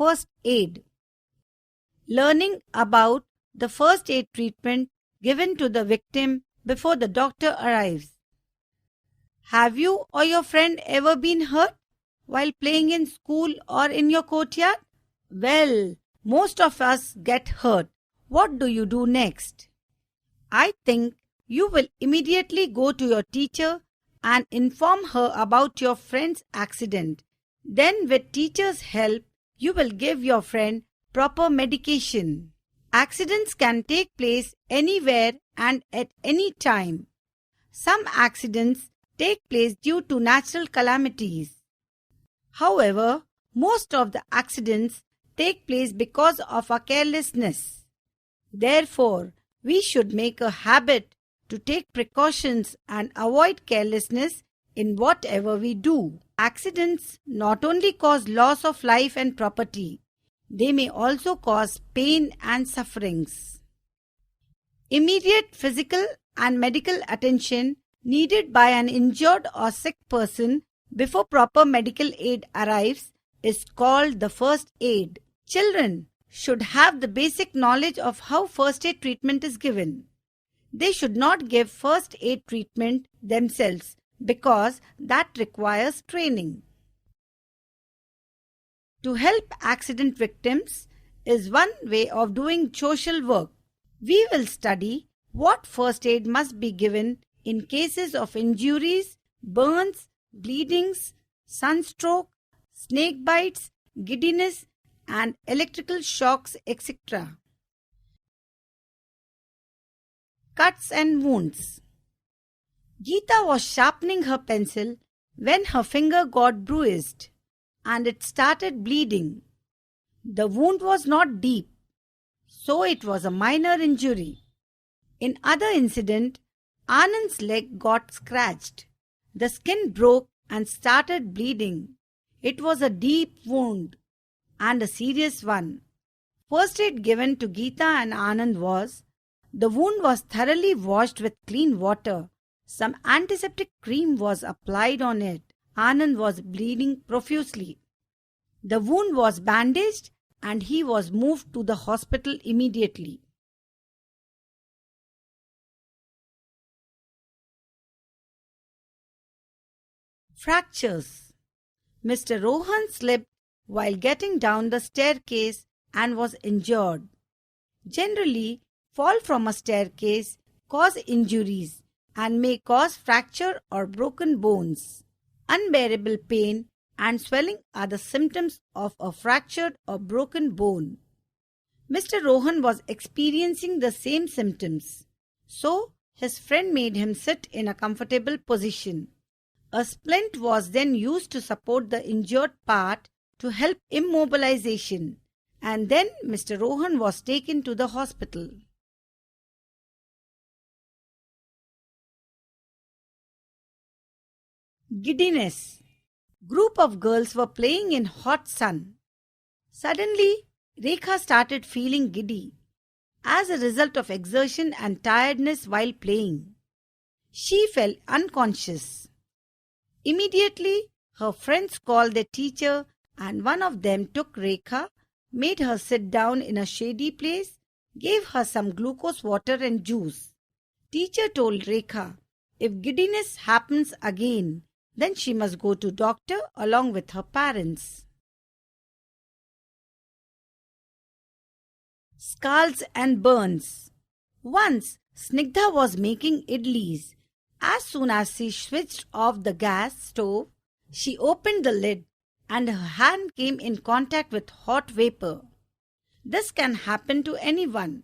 first aid. Learning about the first aid treatment given to the victim before the doctor arrives. Have you or your friend ever been hurt while playing in school or in your courtyard? Well, most of us get hurt. What do you do next? I think you will immediately go to your teacher and inform her about your friend's accident. Then, with teacher's help, you will give your friend proper medication. Accidents can take place anywhere and at any time. Some accidents take place due to natural calamities. However, most of the accidents take place because of our carelessness. Therefore, we should make a habit to take precautions and avoid carelessness in whatever we do. Accidents not only cause loss of life and property, they may also cause pain and sufferings. Immediate physical and medical attention needed by an injured or sick person before proper medical aid arrives is called the first aid. Children should have the basic knowledge of how first aid treatment is given. They should not give first aid treatment themselves because that requires training. To help accident victims is one way of doing social work. We will study what first aid must be given in cases of injuries, burns, bleedings, sunstroke, snake bites, giddiness, and electrical shocks, etc. Cuts and wounds. Geeta was sharpening her pencil when her finger got bruised and it started bleeding. The wound was not deep, so it was a minor injury. In other incident, Anand's leg got scratched. The skin broke and started bleeding. It was a deep wound and a serious one. First aid given to Geeta and Anand was, the wound was thoroughly washed with clean water. Some antiseptic cream was applied on it. Anand was bleeding profusely. The wound was bandaged and he was moved to the hospital immediately. Fractures. Mr. Rohan slipped while getting down the staircase and was injured. Generally, fall from a staircase cause injuries and may cause fracture or broken bones. Unbearable pain and swelling are the symptoms of a fractured or broken bone. Mr. Rohan was experiencing the same symptoms, so his friend made him sit in a comfortable position. A splint was then used to support the injured part to help immobilization, and then Mr. Rohan was taken to the hospital. Giddiness. Group of girls were playing in hot sun. Suddenly, Rekha started feeling giddy as a result of exertion and tiredness while playing. She fell unconscious. Immediately, her friends called their teacher and one of them took Rekha, made her sit down in a shady place, gave her some glucose water and juice. Teacher told Rekha, if giddiness happens again, then she must go to doctor along with her parents. Scalds and burns. Once, Snigdha was making idlis. As soon as she switched off the gas stove, she opened the lid and her hand came in contact with hot vapor. This can happen to anyone.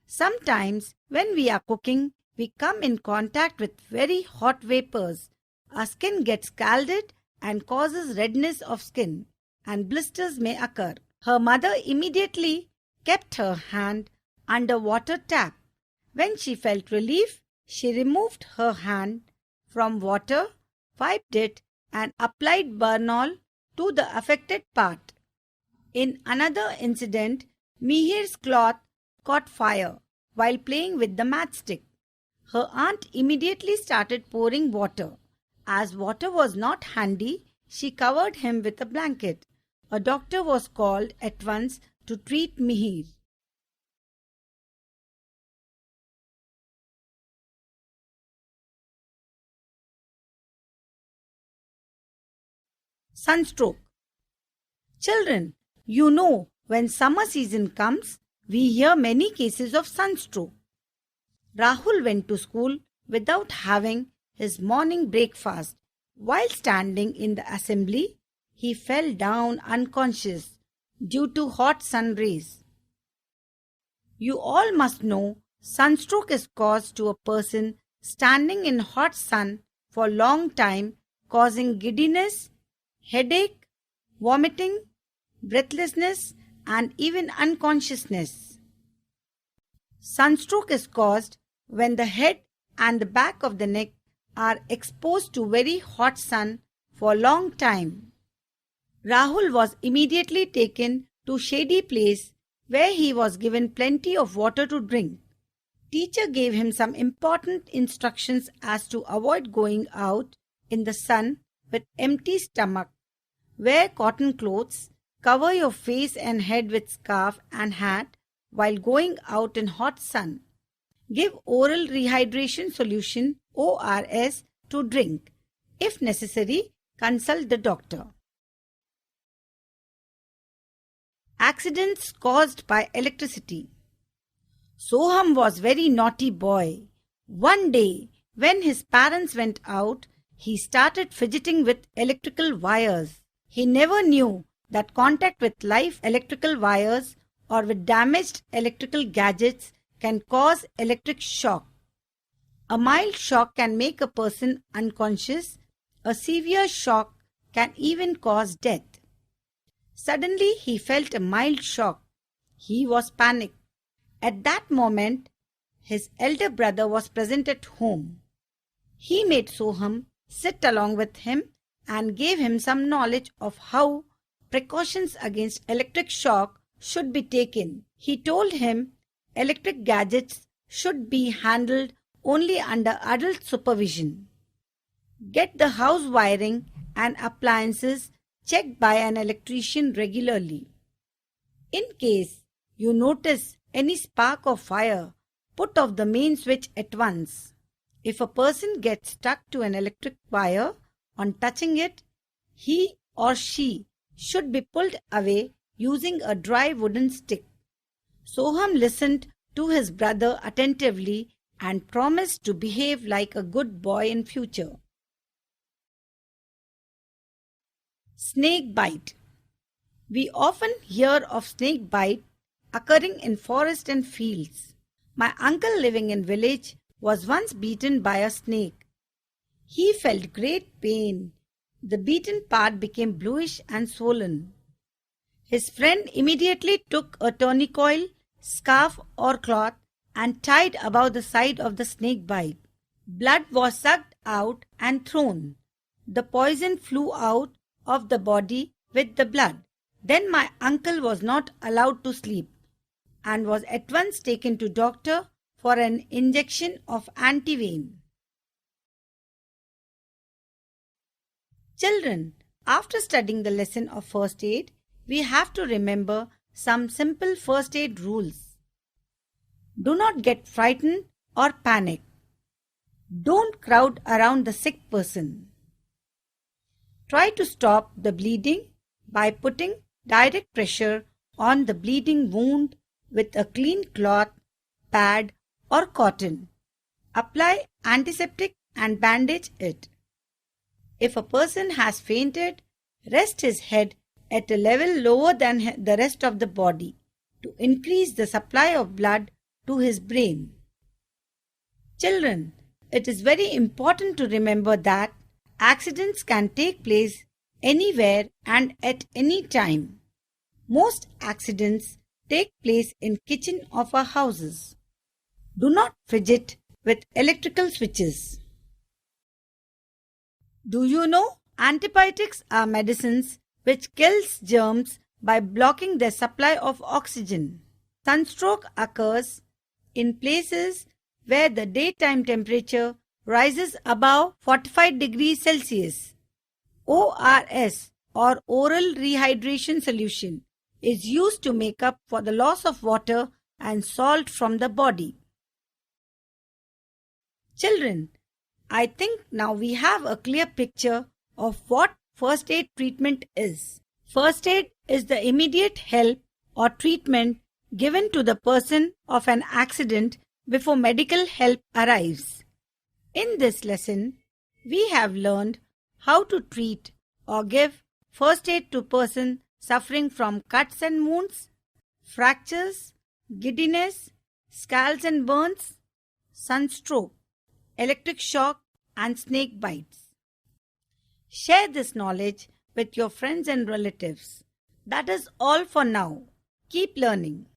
Sometimes when we are cooking, we come in contact with very hot vapors. Our skin gets scalded and causes redness of skin, and blisters may occur. Her mother immediately kept her hand under water tap. When she felt relief, she removed her hand from water, wiped it, and applied Bernol to the affected part. In another incident, Mihir's cloth caught fire while playing with the matchstick. Her aunt immediately started pouring water. As water was not handy, she covered him with a blanket. A doctor was called at once to treat Mihir. Sunstroke. Children, you know when summer season comes, we hear many cases of sunstroke. Rahul went to school without having his morning breakfast. While standing in the assembly, he fell down unconscious due to hot sun rays. You all must know sunstroke is caused to a person standing in hot sun for a long time, causing giddiness, headache, vomiting, breathlessness, and even unconsciousness. Sunstroke is caused when the head and the back of the neck are exposed to very hot sun for a long time. Rahul was immediately taken to shady place where he was given plenty of water to drink. Teacher gave him some important instructions as to avoid going out in the sun with empty stomach. Wear cotton clothes, cover your face and head with scarf and hat while going out in hot sun. Give oral rehydration solution ORS to drink. If necessary, consult the doctor. Accidents caused by electricity. Soham was very naughty boy. One day, when his parents went out, he started fidgeting with electrical wires. He never knew that contact with live electrical wires or with damaged electrical gadgets can cause electric shock. A mild shock can make a person unconscious. A severe shock can even cause death. Suddenly he felt a mild shock. He was panicked. At that moment, his elder brother was present at home. He made Soham sit along with him and gave him some knowledge of how precautions against electric shock should be taken. He told him electric gadgets should be handled only under adult supervision. Get the house wiring and appliances checked by an electrician regularly. In case you notice any spark of fire, put off the main switch at once. If a person gets stuck to an electric wire, on touching it, he or she should be pulled away using a dry wooden stick. Soham listened to his brother attentively and promised to behave like a good boy in future. Snake bite. We often hear of snake bite occurring in forest and fields. My uncle living in village was once beaten by a snake. He felt great pain. The beaten part became bluish and swollen. His friend immediately took a tourniquet, scarf or cloth and tied above the side of the snake bite. Blood was sucked out and thrown. The poison flew out of the body with the blood. Then my uncle was not allowed to sleep and was at once taken to doctor for an injection of antivenin. Children, after studying the lesson of first aid, we have to remember some simple first aid rules. Do not get frightened or panic. Don't crowd around the sick person. Try to stop the bleeding by putting direct pressure on the bleeding wound with a clean cloth, pad or cotton. Apply antiseptic and bandage it. If a person has fainted, rest his head at a level lower than the rest of the body to increase the supply of blood to his brain. Children, it is very important to remember that accidents can take place anywhere and at any time. Most accidents take place in kitchen of our houses. Do not fidget with electrical switches. Do you know antibiotics are medicines which kills germs by blocking their supply of oxygen? Sunstroke occurs in places where the daytime temperature rises above 45 degrees Celsius. ORS or oral rehydration solution is used to make up for the loss of water and salt from the body. Children, I think now we have a clear picture of what first aid treatment is. First aid is the immediate help or treatment given to the person of an accident before medical help arrives. In this lesson, we have learned how to treat or give first aid to person suffering from cuts and wounds, fractures, giddiness, scalds and burns, sunstroke, electric shock, and snake bites. Share this knowledge with your friends and relatives. That is all for now. Keep learning.